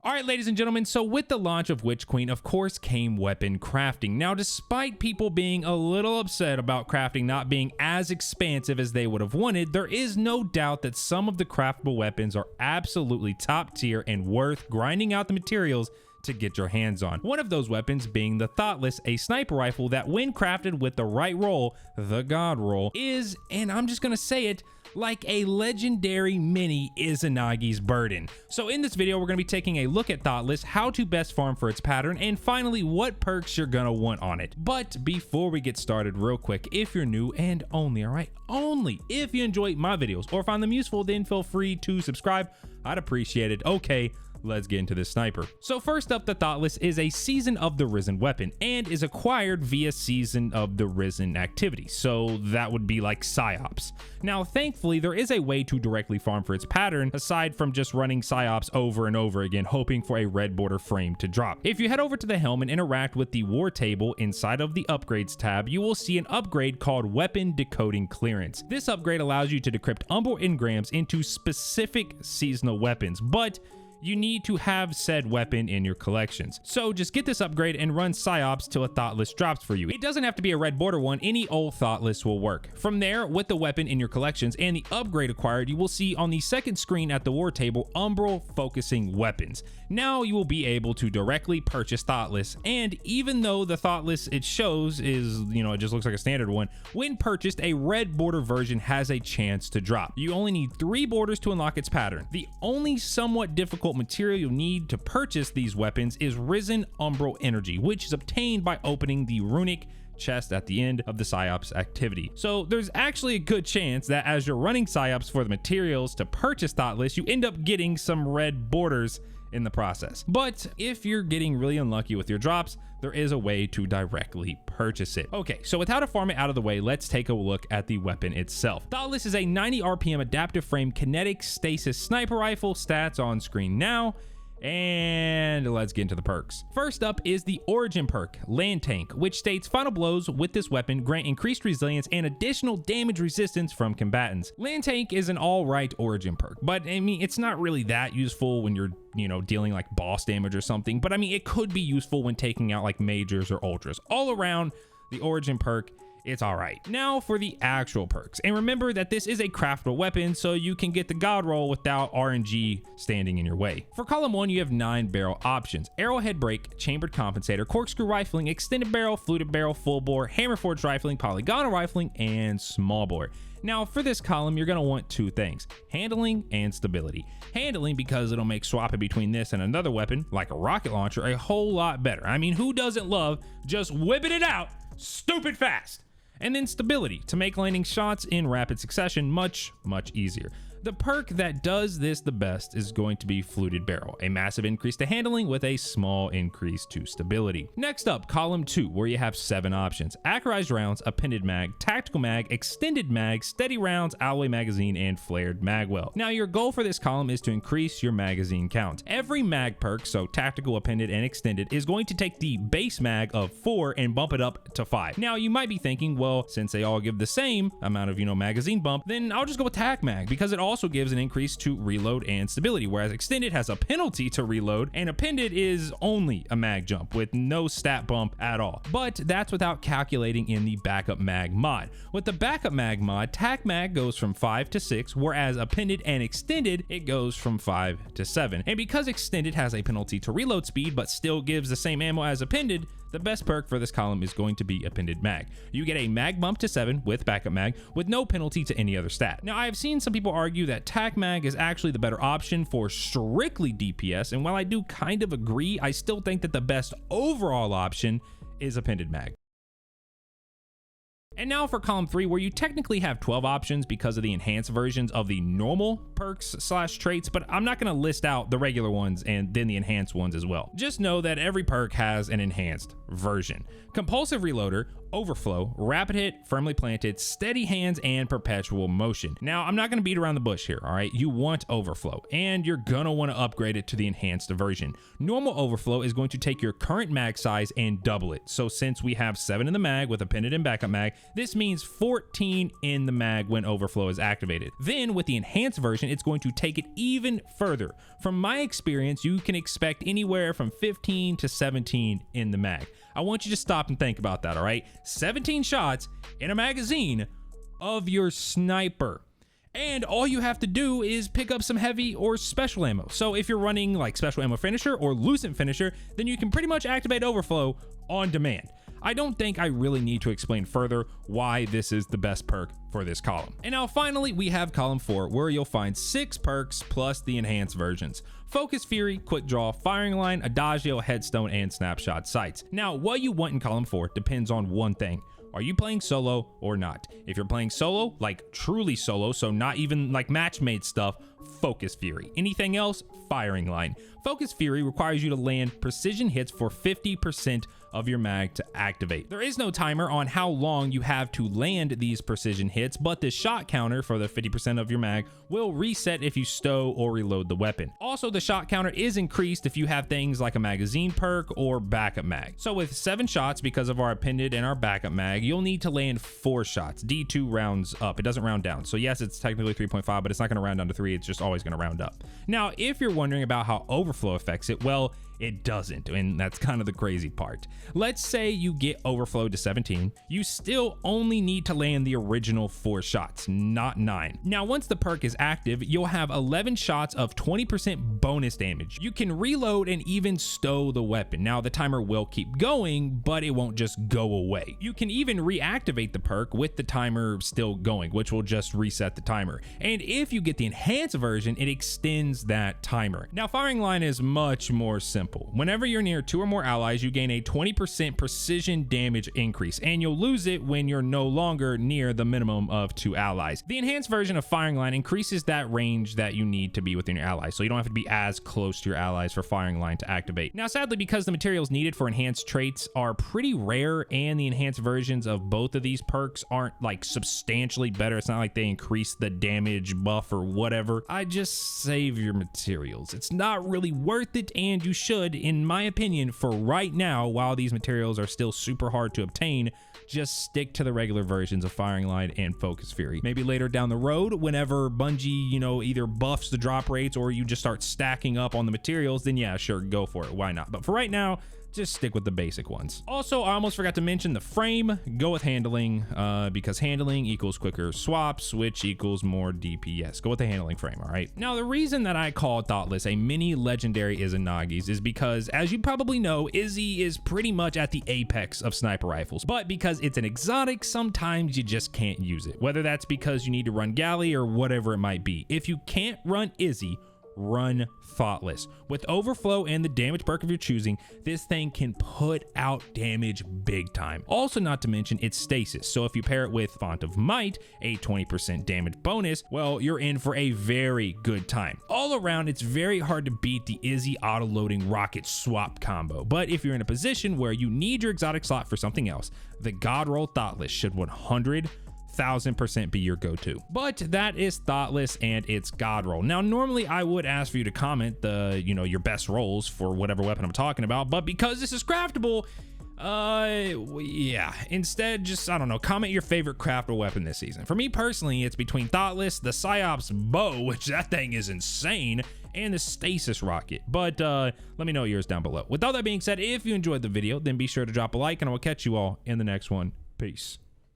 All right, ladies and gentlemen, so with the launch of Witch Queen, of course, came weapon crafting. Now, despite people being a little upset about crafting not being as expansive as they would have wanted, there is no doubt that some of the craftable weapons are absolutely top tier and worth grinding out the materials to get your hands on. One of those weapons being the Thoughtless, a sniper rifle that when crafted with the right roll, the God roll, is, and I'm just gonna say it, like a legendary mini Izanagi's burden. So in this video, we're gonna be taking a look at Thoughtless, how to best farm for its pattern, and finally what perks you're gonna want on it. But before we get started, real quick, if you're new and only if you enjoy my videos or find them useful, then feel free to subscribe. I'd appreciate it. Okay, let's get into this sniper. So first up, the Thoughtless is a Season of the Risen weapon and is acquired via Season of the Risen activity. So that would be like Psiops. Now, thankfully, there is a way to directly farm for its pattern aside from just running Psiops over and over again, hoping for a red border frame to drop. If you head over to the helm and interact with the war table inside of the upgrades tab, you will see an upgrade called Weapon Decoding Clearance. This upgrade allows you to decrypt umbral engrams into specific seasonal weapons, but you need to have said weapon in your collections. So just get this upgrade and run Psiops till a Thoughtless drops for you. It doesn't have to be a red border one, any old Thoughtless will work. From there, with the weapon in your collections and the upgrade acquired, you will see on the second screen at the war table, umbral focusing weapons. Now you will be able to directly purchase Thoughtless, and even though the Thoughtless it shows is, it just looks like a standard one, when purchased, a red border version has a chance to drop. You only need 3 borders to unlock its pattern. The only somewhat difficult material you'll need to purchase these weapons is Risen Umbral Energy, which is obtained by opening the runic chest at the end of the Psiops activity. So there's actually a good chance that as you're running Psiops for the materials to purchase Thoughtless, you end up getting some red borders in the process. But if you're getting really unlucky with your drops, there is a way to directly purchase it. Okay, so with how to farm it out of the way, let's take a look at the weapon itself. Thoughtless is a 90 RPM adaptive frame kinetic stasis sniper rifle. Stats on screen now. And let's get into the perks. First up is the origin perk, Land Tank, which states final blows with this weapon grant increased resilience and additional damage resistance from combatants. Land Tank is an all right origin perk, but I mean, it's not really that useful when you're dealing like boss damage or something, but I mean, it could be useful when taking out like majors or ultras. All around, the origin perk, it's all right. Now for the actual perks. And remember that this is a craftable weapon, so you can get the God roll without RNG standing in your way. For column 1, you have 9 barrel options: arrowhead break, chambered compensator, corkscrew rifling, extended barrel, fluted barrel, full bore, hammer forged rifling, polygonal rifling, and small bore. Now for this column, you're gonna want 2 things: handling and stability. Handling because it'll make swapping between this and another weapon, like a rocket launcher, a whole lot better. I mean, who doesn't love just whipping it out stupid fast? And then stability to make landing shots in rapid succession much easier. The perk that does this the best is going to be Fluted Barrel, a massive increase to handling with a small increase to stability. Next up, column 2, where you have 7 options: accurized rounds, appended mag, tactical mag, extended mag, steady rounds, alloy magazine, and flared magwell. Now your goal for this column is to increase your magazine count. Every mag perk, so tactical, appended, and extended, is going to take the base mag of 4 and bump it up to 5. Now you might be thinking, well, since they all give the same amount of magazine bump, then I'll just go with tac mag, because it also gives an increase to reload and stability, whereas extended has a penalty to reload and appended is only a mag jump with no stat bump at all. But that's without calculating in the backup mag mod. With the backup mag mod, tac mag goes from 5 to 6, whereas appended and extended, it goes from 5 to 7. And because extended has a penalty to reload speed but still gives the same ammo as appended, the best perk for this column is going to be appended mag. You get a mag bump to 7 with backup mag with no penalty to any other stat. Now, I have seen some people argue that tac mag is actually the better option for strictly DPS, and while I do kind of agree, I still think that the best overall option is appended mag. And now for column 3, where you technically have 12 options because of the enhanced versions of the normal perks / traits, but I'm not going to list out the regular ones and then the enhanced ones as well. Just know that every perk has an enhanced version. Compulsive Reloader, overflow, rapid hit, firmly planted, steady hands, and perpetual motion. Now, I'm not going to beat around the bush here, all right? You want overflow, and you're going to want to upgrade it to the enhanced version. Normal overflow is going to take your current mag size and double it. So since we have 7 in the mag with a pendant and backup mag, this means 14 in the mag when overflow is activated. Then with the enhanced version, it's going to take it even further. From my experience, you can expect anywhere from 15 to 17 in the mag. I want you to stop and think about that, all right? 17 shots in a magazine of your sniper. And all you have to do is pick up some heavy or special ammo. So if you're running like special ammo finisher or lucent finisher, then you can pretty much activate overflow on demand. I don't think I really need to explain further why this is the best perk for this column. And now finally, we have column 4, where you'll find 6 perks plus the enhanced versions: Focus Fury, Quick Draw, Firing Line, Adagio, Headstone, and Snapshot Sights. Now, what you want in column 4 depends on one thing. Are you playing solo or not? If you're playing solo, like truly solo, so not even like match-made stuff, Focus Fury. Anything else, Firing Line. Focus Fury requires you to land precision hits for 50% of your mag to activate. There is no timer on how long you have to land these precision hits, but the shot counter for the 50% of your mag will reset if you stow or reload the weapon. Also, the shot counter is increased if you have things like a magazine perk or backup mag. So with 7 shots, because of our appended and our backup mag, you'll need to land 4 shots. D2 rounds up, it doesn't round down. So yes, it's technically 3.5, but it's not gonna round down to 3, it's just always gonna round up. Now, if you're wondering about how overflow affects it, well, it doesn't, and that's kind of the crazy part. Let's say you get overflow to 17, you still only need to land the original 4 shots, not 9. Now, once the perk is active, you'll have 11 shots of 20% bonus damage. You can reload and even stow the weapon. Now, the timer will keep going, but it won't just go away. You can even reactivate the perk with the timer still going, which will just reset the timer. And if you get the enhanced version, it extends that timer. Now, Firing Line is much more simple. Whenever you're near 2 or more allies, you gain a 20% precision damage increase, and you'll lose it when you're no longer near the minimum of 2 allies. The enhanced version of Firing Line increases that range that you need to be within your allies, so you don't have to be as close to your allies for Firing Line to activate. Now, sadly, because the materials needed for enhanced traits are pretty rare, and the enhanced versions of both of these perks aren't like substantially better, it's not like they increase the damage buff or whatever, I just save your materials. It's not really worth it, and you should, in my opinion, for right now, while these materials are still super hard to obtain, just stick to the regular versions of Firing Line and Focus Fury. Maybe later down the road, whenever Bungie, either buffs the drop rates or you just start stacking up on the materials, then yeah, sure, go for it. Why not? But for right now, just stick with the basic ones. Also, I almost forgot to mention the frame. Go with handling, because handling equals quicker swaps, which equals more DPS. Go with the handling frame, all right? Now, the reason that I call Thoughtless a mini legendary Izanagi's is because, as you probably know, Izzy is pretty much at the apex of sniper rifles. But because it's an exotic, sometimes you just can't use it. Whether that's because you need to run galley or whatever it might be. If you can't run Izzy, run Thoughtless. With overflow and the damage perk of your choosing, this thing can put out damage big time. Also, not to mention its stasis, so if you pair it with Font of Might, a 20% damage bonus, well, you're in for a very good time. All around, it's very hard to beat the Izzy auto-loading rocket swap combo, but if you're in a position where you need your exotic slot for something else, the God Roll Thoughtless should 100,000% be your go-to. But that is Thoughtless and its God Roll. Now, normally I would ask for you to comment the, your best rolls for whatever weapon I'm talking about, but because this is craftable, yeah, instead just, I don't know, comment your favorite craftable weapon this season. For me personally, it's between Thoughtless, the Psiops bow, which that thing is insane, and the Stasis rocket. But let me know yours down below. With all that being said, if you enjoyed the video, then be sure to drop a like, and I will catch you all in the next one. Peace.